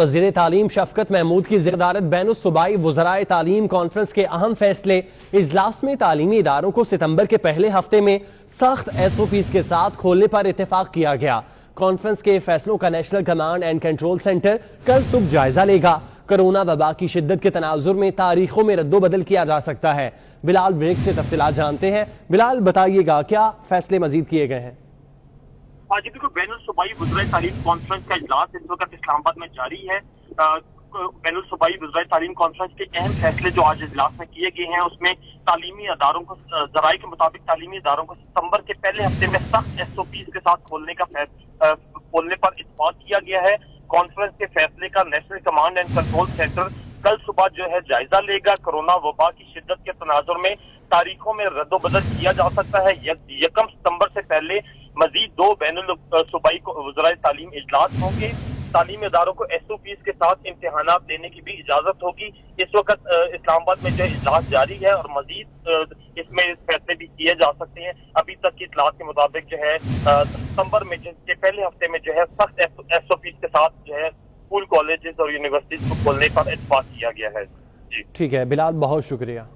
वज़ीर तालीम शफकत महमूद की ज़िम्मेदारत बैनुल-सूबाई वज़राए तालीम कॉन्फ्रेंस के अहम फैसले। इजलास में तालीमी इदारों को सितंबर के पहले हफ्ते में सख्त SOPs के साथ खोलने पर इत्तेफाक किया गया। कॉन्फ्रेंस के फैसलों का national command and control centre कल सुबह जायजा लेगा। कोरोना वबा की शिद्दत के तनाजुर में तारीखों में रद्दोबदल किया जा सकता है। बिलाल ब्रेक से तफसीलात जानते हैं। बिलाल, बताइएगा क्या फैसले मजीद किए गए हैं? आज बिल्कुल बैनुल-सूबाई वज़राए तालीम कॉन्फ्रेंस का इजलास इस वक्त इस्लामाबाद में जारी है। बैनुल-सूबाई वज़राए तालीम कॉन्फ्रेंस के अहम फैसले जो आज इजलास में किए गए हैं, उसमें तालीमी अदारों को ज़राए के मुताबिक तालीमी अदारों को सितंबर के पहले हफ्ते में सख्त SOPs के साथ खोलने पर इत्तेफाक किया गया है। कॉन्फ्रेंस के फैसले का national command and control centre कल सुबह जो है जायजा लेगा। कोरोना वबा की शिद्दत के तनाजुर में तारीखों में रद्दोबदल किया जा सकता है। 1 सितंबर से पहले मजीद 2 बैनुल-सूबाई वज़राए तालीम इजलास होंगे। तालीमी इदारों को SOPs के साथ इम्तिहानात देने की भी इजाजत होगी। इस वक्त इस्लामाबाद में जो इजलास जारी है और मजीद इसमें फैसले भी किए जा सकते हैं। अभी तक की इतलात के मुताबिक जो है सितंबर में के पहले हफ्ते में जो है सख्त SOPs के साथ जो है स्कूल, कॉलेजेस और यूनिवर्सिटीज को खोलने पर इत्तेफाक किया गया है। जी ठीक है बिलाल, बहुत शुक्रिया।